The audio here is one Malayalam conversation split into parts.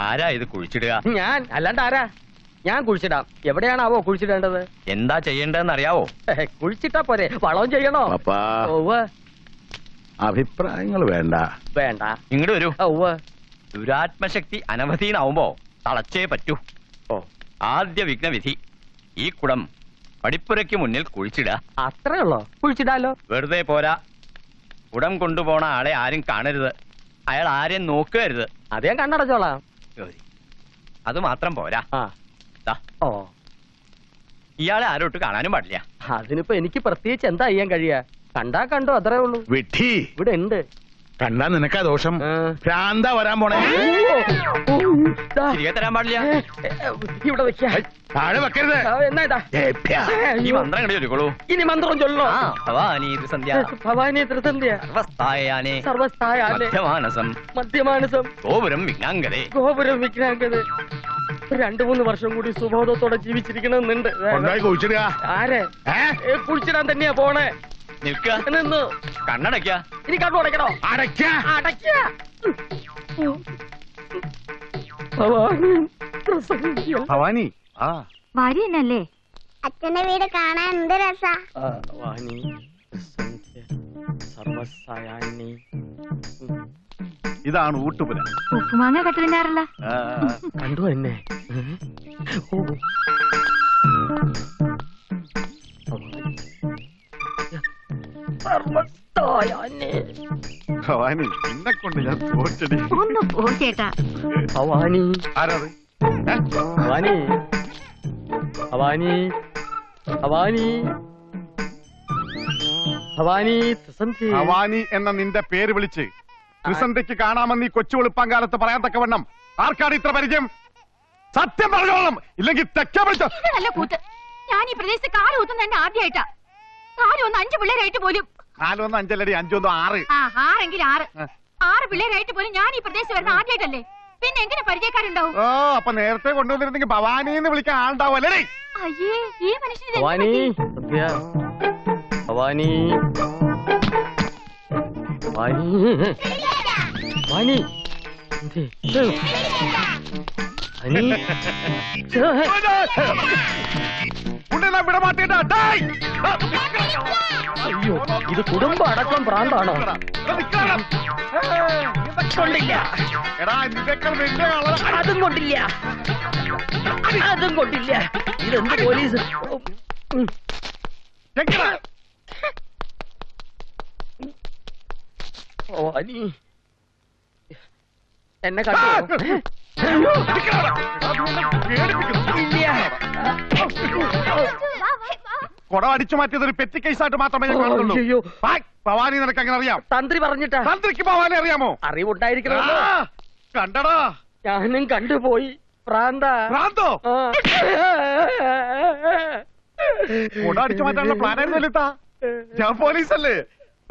ആരാ ഇത് കുഴിച്ചിടുക? ഞാൻ അല്ലാണ്ട് ആരാ? ഞാൻ കുഴിച്ചിടാം. എവിടെയാണാവോ കുഴിച്ചിടേണ്ടത്? എന്താ ചെയ്യേണ്ടതെന്ന് അറിയാവോ? കുഴിച്ചിട്ടാ പോരെ, വളവും ചെയ്യണോ? അഭിപ്രായങ്ങൾ വേണ്ട. വേണ്ട, ഇങ്ങോട്ട് വരൂ. ദുരാത്മശക്തി അനവധീനാവുമ്പോ തളച്ചേ പറ്റൂ. ആദ്യ വിഘ്നവിധി, ഈ കുടം പടിപ്പുരയ്ക്ക് മുന്നിൽ കുഴിച്ചിടുക. അത്രേ ഉള്ളോ? കുഴിച്ചിടാലോ. വെറുതെ പോരാ, കുടം കൊണ്ടുപോണ ആളെ ആരും കാണരുത്, അയാൾ ആരെയും നോക്കരുത്. അതേ കണ്ണടച്ചോളാം. അത് മാത്രം പോരാ, ഓ ഇയാളെ ആരോട്ട് കാണാനും പാടില്ല. അതിനിപ്പോ എനിക്ക് പ്രത്യേകിച്ച് എന്താ ചെയ്യാൻ കഴിയാ? കണ്ടാ കണ്ടോ, അത്രേ ഉള്ളൂ. വിഡ്ഢി, ഇവിടെ ഉണ്ട്. കണ്ടാ നിനക്കാ ദോഷം. ഭ്രാന്താ വരാൻ പോണേ. തിരികെ തരാൻ പാടില്ല. ഇവിടെ വെക്കാ. താഴെ വെക്കരുത്. എന്നാ ഈ മന്ത്രം കണ്ടു ചൊല്ലിക്കോളൂ. ഇനി മന്ത്രം ചൊല്ലോ. ഭവാനി ത്രിസന്ധ്യ, ഭവാനി ത്രിസന്ധ്യ, സർവസ്ഥായാനേ സർവസ്ഥായാനേ മധ്യമാനസം, മധ്യമാനസം, ഗോപുരം വിഘ്നാംഗതേ. ഗോപുരം വിഘ്നാംഗതേ. 2-3 വർഷം കൂടി സുബോധത്തോടെ ജീവിച്ചിരിക്കണമെന്നുണ്ട്. കുഴിച്ചിടുക. ആരെ? കുഴിച്ചിടാൻ തന്നെയാ പോണേ. നിൽക്ക, നിന്ന് കണ്ണടയ്ക്ക. ഇനി കണ്ണു അടയ്ക്കണോ? അടയ്ക്ക. ഭവാനി, ഭാര്യനല്ലേ? അച്ഛന്റെ വീട് കാണാൻ എന്ത് രസാ. ഇതാണ് ഊട്ടുപുര. ഉപ്പുമാങ്ങ കെട്ടിനാറല്ല. കണ്ടു എന്നെ. ഭവാനി, എന്നെ കൊണ്ട് ഞാൻ തോറ്റടി. ഒന്ന് പോ ചേട്ടാ. ഭവാനി, ആരാത്? ഭവാനി, ഭവാനി, ഭവാനി, ഭവാനി ത്രിസന്ധ്യ. ഭവാനി എന്ന നിന്റെ പേര് വിളിച്ച് ത്രിസന്ധ്യക്ക് കാണാമെന്ന് ഈ കൊച്ചു വെളുപ്പാൻ കാലത്ത് പറയാത്തക്കവണ്ണം ആർക്കാണ് ഇത്ര പരിചയം? സത്യം പറഞ്ഞോളാം, ഇല്ലെങ്കിൽ തെറ്റാ വിളിച്ചോ. നല്ല കൂത്ത്. ഞാൻ ഈ പ്രദേശത്ത് കാല് കുത്തുന്ന എന്നെ ആദ്യമായിട്ടാ. കാല് ഒന്ന് 5 പിള്ളേരായിട്ട് പോലും. 4 1 5 അല്ലടി, 5 1 6. 6 എങ്കിൽ 6 പിള്ളേരായിട്ട് പോലും ഞാൻ ഈ പ്രദേശത്ത് വരുന്ന ആദ്യമായിട്ടല്ലേ. പിന്നെ എങ്ങനെ പരിചയക്കാരുണ്ടാവും? ഓ, അപ്പൊ നേരത്തെ കൊണ്ടുവന്നിരുന്നെങ്കിൽ ഭവാനിന്ന് വിളിക്കാൻ ആളുണ്ടാവല്ലേ? അയ്യേ, ഈ മനുഷ്യന് ഭവാനി, ഭവാനി, ഭവാനി, ഭവാനി, അയ്യോ, ഇത് കുടുംബ അടക്കം ഭ്രാന്താണോ? കൊണ്ടില്ല, അതും കൊണ്ടില്ല, അതും കൊണ്ടില്ല. ഇതെന്ത് പോലീസ്? ഭവാനി, എന്നെ കണ്ടു. കുടം അടിച്ചു മാറ്റിയത് ഒരു പെറ്റി കേസായിട്ട് മാത്രമേ ഞാൻ കാണുന്നുള്ളൂ. ഭവാനി നിനക്ക് അങ്ങനെ അറിയാം? തന്ത്രി പറഞ്ഞിട്ടാ. തന്ത്രിക്ക് ഭവാനി അറിയാമോ? അറിവുണ്ടായിരിക്കണമല്ലോ. കണ്ടടാ, ഞാനും കണ്ടുപോയി. ഭ്രാന്തോ? കുടം അടിച്ചു മാറ്റാനുള്ള പ്ലാനായിരുന്നല്ലോ. ഞാൻ പോലീസല്ലേ.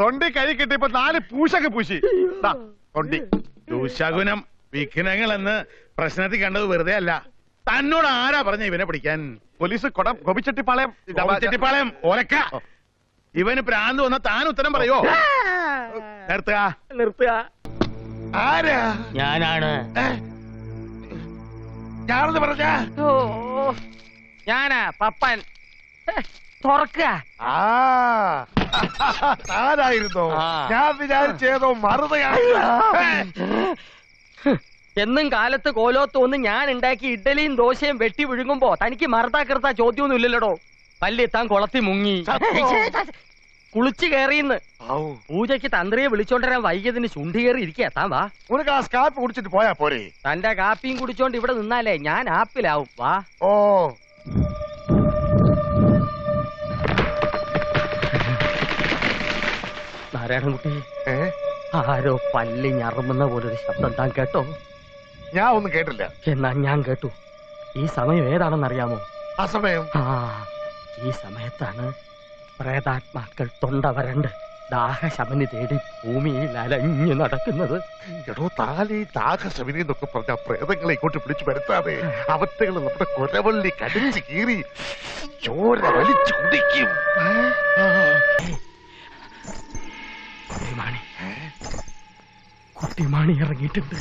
തൊണ്ടി കൈ കിട്ടിയപ്പോ 4 പൂശൊക്കെ പൂശി. തൊണ്ടി ദൂശകുനം വിഘ്നങ്ങളെന്ന് പ്രശ്നത്തിൽ കണ്ടത് വെറുതെ അല്ല. തന്നോട് ആരാ പറഞ്ഞ ഇവനെ പിടിക്കാൻ? പോലീസ് കൊടം ഗോപിച്ചെട്ടിപ്പാളയം ഓലക്ക. ഇവന് പ്രാന്ത് വന്ന താൻ ഉത്തരം പറയോ? നിർത്തുക. ആരാ? ഞാനാണ്. ഞാനെന്ന് പറഞ്ഞ ഞാനാ പപ്പൻ. തുറക്കുക. ആരായിരുന്നോ? ഞാൻ വിചാരിച്ചേതോ മറുതയാണ്. എന്നും കാലത്ത് കോലോത്തോന്ന് ഞാൻ ഉണ്ടാക്കി ഇഡ്ഡലിയും ദോശയും വെട്ടി വിഴുങ്ങുമ്പോ തനിക്ക് മറുതാക്കൃത്ത ചോദ്യമൊന്നും ഇല്ലല്ലോടോ. പല്ലെത്താൻ കുളത്തി മുങ്ങി, കുളിച്ചു കയറിയെന്ന്. പൂജയ്ക്ക് തന്ത്രിയെ വിളിച്ചോണ്ടിരാൻ വൈകിയതിന് ചുണ്ടി കയറി ഇരിക്കുക. താൻ വാ, ഒരു ഗ്ലാസ് കാപ്പി കുടിച്ചിട്ട് പോയാ പോരെ? തന്റെ കാപ്പിയും കുടിച്ചോണ്ട് ഇവിടെ നിന്നാലേ ഞാൻ ആപ്പിലാവും. വാ. ഓ, നാരായണൻകുട്ടി, ആരോ പല്ലി ഞറുമെന്ന പോലൊരു ശബ്ദം താൻ കേട്ടോ? ഞാൻ ഒന്നും കേട്ടില്ല. എന്നാ ഞാൻ കേട്ടു. ഈ സമയം ഏതാണെന്നറിയാമോ? ആ സമയം? ഈ സമയത്താണ് പ്രേതാത്മാക്കൾ തൊണ്ട വരണ്ട് ദാഹശമനി തേടി ഭൂമിയിൽ അലഞ്ഞു നടക്കുന്നത്. എടോ, താലി ദാഹശമനി എന്നൊക്കെ പറഞ്ഞ പ്രേതങ്ങളെ ഇങ്ങോട്ട് പിടിച്ചു വരുത്താതെ അവറ്റകൾ നമ്മുടെ കൊരവള്ളി കടിച്ചു കീറി ചോര വലിച്ചു കുടിക്കും. കുട്ടിമാണി ഇറങ്ങിയിട്ടുണ്ട്.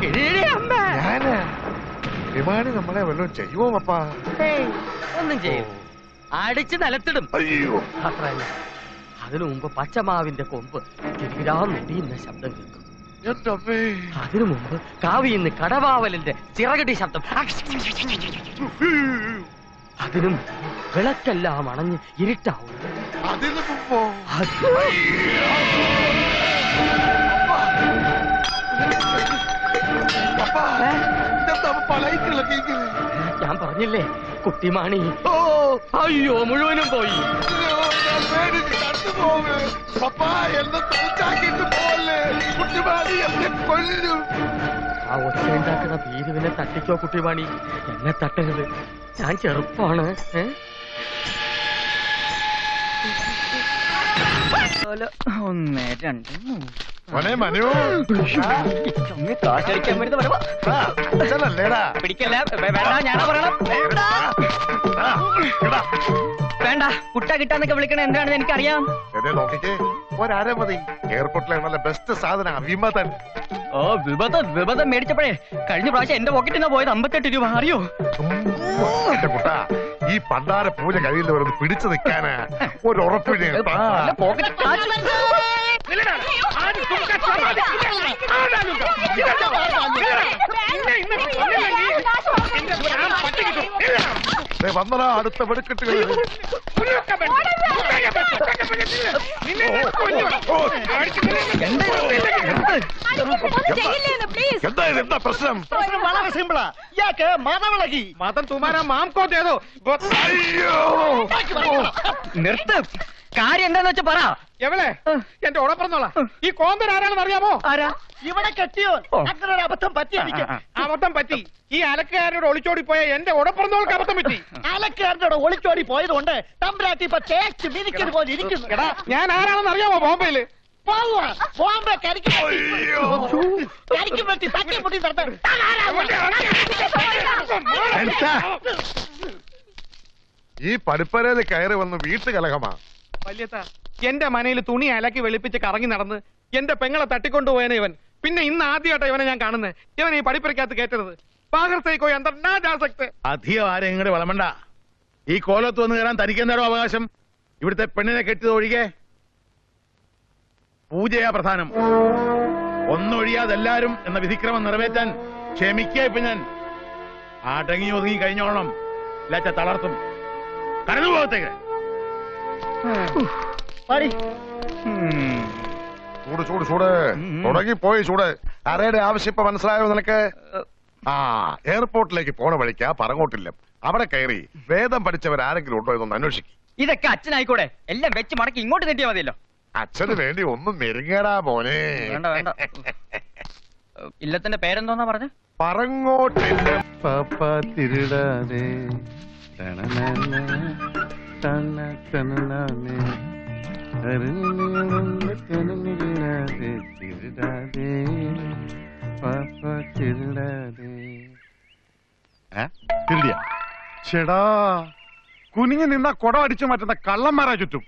ഞാന് വിമാനി നമ്മളെ വല്ലതും ചെയ്യുമോ പപ്പാ? ഒന്നും ചെയ്യും, അടിച്ച് നിലത്തിടും. അയ്യോ, അത്രയല്ല, അതിനു മുമ്പ് പച്ചമാവിന്റെ കൊമ്പ് തിരികിരാന്നൊടിയുന്ന ശബ്ദം കേൾക്കും. എന്റെ അമ്മേ. അതിനു മുമ്പ് കാവിന്ന് കടവാവലിന്റെ ചിറകടി ശബ്ദം. അതിനും വിളക്കെല്ലാം അണഞ്ഞ് ഇരുട്ടാവും. അതിന് മുമ്പോ ഞാൻ പറഞ്ഞില്ലേ കുട്ടിമാണി. അയ്യോ, മുഴുവനും പോയി. ആ ഒച്ചയുണ്ടാക്കുന്ന ഭീരുവിനെ തട്ടിക്കോ കുട്ടിമാണി, എന്നെ തട്ടരുത്, ഞാൻ ചെറുപ്പാണ്. ഒന്ന് രണ്ട് കാറ്റടിക്കാൻ വേണ്ടി പിടിക്കല്ല. വേണ്ട, ഞാനാ പറയണം. വേണ്ട, കുട്ട കിട്ടാന്നൊക്കെ വിളിക്കണ എന്താണെന്ന് എനിക്കറിയാം. നോക്കിക്കേ, ഒരര മതി. എയർപോർട്ടിലെ നല്ല ബെസ്റ്റ് സാധന വിമതൻ. ഓ, വിപതം മേടിച്ചപ്പോഴേ കഴിഞ്ഞ പ്രാവശ്യം എന്റെ പോക്കറ്റിൽ നിന്നാ പോയത് 58 രൂപ. അറിയോ എന്റെ കുട്ട, ഈ പണ്ടാര പൂജ കഴിയില്ല വരുന്നത് പിടിച്ചു നിൽക്കാന് ഒരു ഉറപ്പില്ല. വന്നടാ അടുത്ത വെടുക്കെട്ടുകൾ. എന്താ പ്രശ്നം? വളരെ സിമ്പിളാ. ഇയാൾക്ക് മതവിളകി. മതം തുമാരാ മാംകോ ചെയ്തോ. നിർത്ത്. കാര്യം എന്താന്ന് വെച്ചാ പറ. എവളെ എന്റെ ഉടപ്പറന്നോളാം. ഈ കോന്തൻ ആരാണെന്ന് അറിയാമോ? ആരാ? ഇവിടെ കെട്ടിയോ? അങ്ങനെ ഒരു അബദ്ധം പറ്റി. അബദ്ധം പറ്റി. ഈ അലക്കുകാരനോട് ഒളിച്ചോടി പോയ എന്റെ ഉടപ്പറന്നോൾക്ക് അബദ്ധം പറ്റി. അലക്കാരനോട് ഒളിച്ചോടി പോയതുകൊണ്ട് തമ്പുരാട്ടി ഇപ്പൊ തേച്ച് മിനിക്കുന്നത് പോലെ ഇരിക്കുന്നു. എടാ, ഞാൻ ആരാണെന്ന് അറിയാമോ? ബോംബെയില് ബോംബെ കരിക്കും പറ്റി തട്ടി പൊട്ടി നടത്താൻ. ഈ പടിപ്പരയിൽ കയറി വന്ന് വീട്ടുകലഹമാ. വല്യത്ത, എന്റെ മനയിൽ തുണി അലക്കി വെളുപ്പിച്ച് കറങ്ങി നടന്ന് എന്റെ പെങ്ങളെ തട്ടിക്കൊണ്ടുപോയന ഇവൻ. പിന്നെ ഇന്ന് ആദ്യമായിട്ടാ ഇവനെ ഞാൻ കാണുന്നത്. ഇവൻ ഈ പടിപ്പുരക്കകത്ത് കയറ്റരുത്. അധികം ആരും ഇങ്ങോട്ട് വളമണ്ട. ഈ കോലത്ത് വന്ന് കയറാൻ തനിക്കെന്താണോ അവകാശം? ഇവിടുത്തെ പെണ്ണിനെ കെട്ടിയത് ഒഴികെ പൂജയാ പ്രധാനം. ഒന്നൊഴിയാതെ എല്ലാരും എന്ന വിധിക്രമം നിറവേറ്റാൻ ക്ഷമിക്കുക. ഇപ്പൊ ഞാൻ അടങ്ങി ഒതുങ്ങി കഴിഞ്ഞോളണം, ഇല്ലാച്ച തളർത്തും. കടന്നു പോകത്തേക്ക്. ചൂട് ചൂട് ചൂട് തുടങ്ങിപ്പോയി ചൂട്. ആരുടെ ആവശ്യം ഇപ്പൊ മനസ്സിലായോ നിനക്ക്? എയർപോർട്ടിലേക്ക് പോണ വഴിക്കാ പറങ്ങോട്ടില്ല. അവിടെ കയറി വേദം പഠിച്ചവരാരെങ്കിലും ഉണ്ടോ എന്നൊന്ന് അന്വേഷിക്കും. ഇതൊക്കെ അച്ഛനായിക്കൂടെ? എല്ലാം വെച്ച് മടക്കി ഇങ്ങോട്ട് തെറ്റിയാ മതിയല്ലോ. അച്ഛന് വേണ്ടി ഒന്നും നെരുങ്ങടാ മോനെ. വേണ്ട വേണ്ട. ഇല്ലത്തിന്റെ പേരെന്തോന്നാ പറഞ്ഞ? പറങ്ങോട്ടില്ല. തിരുടാതെ ചേടാ, കുനിഞ്ഞു നിന്ന കുടം അടിച്ചു മാറ്റുന്ന കള്ളന്മാരാ ചുറ്റും.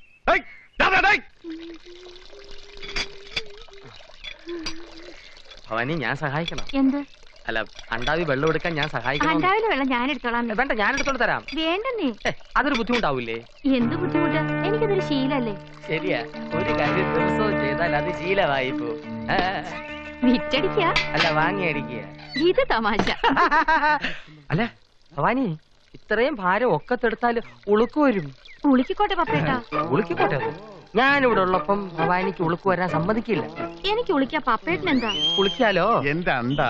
ഭവാനി, ഞാൻ സഹായിക്കണം. എന്ത്? അല്ല, അണ്ടാവി വെള്ളം എടുക്കാൻ ഞാൻ സഹായിക്കണം. അണ്ടാവിലെ വെള്ളം ഞാൻ എടുത്തോളാം. വേണ്ട, ഞാൻ എടുത്തോണ്ട് തരാം. വേണ്ടെന്നേ. അതൊരു ബുദ്ധിമുട്ടാവൂലേ? എന്ത് ബുദ്ധിമുട്ട്? എനിക്കതൊരു ശീലല്ലേ. ശരിയാ, ഒരു കാര്യം ദിവസവും ചെയ്താൽ അത് ശീലമായിപ്പോ. വിറ്റടിക്ക അല്ല, വാങ്ങി അടിക്കുക. ഇത് തമാശ. അല്ല ഭവാനി, ഇത്രയും ഭാരം ഒക്കത്തെടുത്താല് ഉളുക്ക് വരും. ഉളുക്കിക്കോട്ടെ പപ്പേട്ടാ. ഉളുക്കിക്കോട്ടെ. ഞാനിവിടെ ഉള്ളപ്പം ഭവാനിക്ക് ഉളുക്ക് വരാൻ സമ്മതിക്കില്ല. എനിക്ക് ഉളിക്കാ. പപ്പേട്ടിന് എന്താ? ഉളിക്കാലോ. എന്റെ അണ്ട,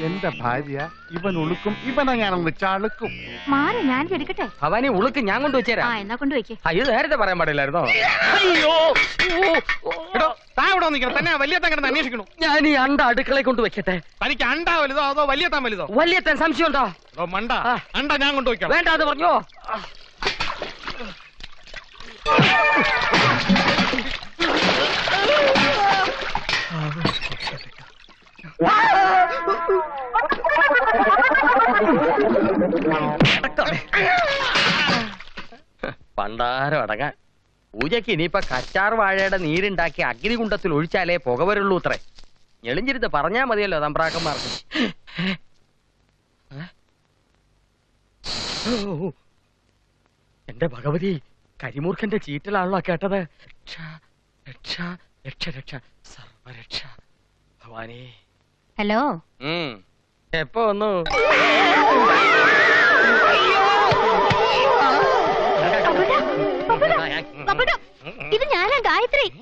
എന്റെ ഭാര്യ, ഇവൻ ഉളുക്കും, ഇവനെ ഞാനൊന്ന് ചളുക്കും. മാറി ഞാൻ എടുക്കട്ടെ. ഭവാനി, ഉളുക്ക് ഞാൻ കൊണ്ടുവച്ചേരാ. എന്നാ കൊണ്ടുവയ്ക്ക്. അയ്യോ, നേരത്തെ പറയാൻ പാടില്ലായിരുന്നോ? അയ്യോ, താ ഇവിടെ നിൽക്കണം. തന്നെ വലിയ കിടന്ന് അന്വേഷിക്കണു. ഞാൻ ഈ അണ്ട അടുക്കളയെ കൊണ്ട് വെക്കട്ടെ. തനിക്ക് അണ്ടാ വലുതോ അതോ വലിയ താൻ വലുതോ? വലിയ താൻ സംശയം ഉണ്ടോ? മണ്ട, അണ്ട ഞാൻ കൊണ്ടുവയ്ക്കാം. വേണ്ട, അത് പറഞ്ഞോ. പണ്ടാരം അടങ്ങാൻ. പൂജയ്ക്ക് ഇനിയിപ്പൊ കച്ചാർ വാഴയുടെ നീരുണ്ടാക്കി അഗ്നികുണ്ടത്തിൽ ഒഴിച്ചാലേ പുക വരുള്ളൂ. അത്രേ ഞെളിഞ്ഞിരുന്ന് പറഞ്ഞാ മതിയല്ലോ തമ്പ്രാക്കന്മാർക്ക്. എന്റെ ഭഗവതി, കരിമൂർഖന്റെ ചീറ്റലാണല്ലോ കേട്ടത്. രക്ഷ രക്ഷ രക്ഷ രക്ഷ സർവരക്ഷ ഭവാനി. ഹലോ. എപ്പോ വന്നു? ഇത് ഞാനാ ഗായത്രി.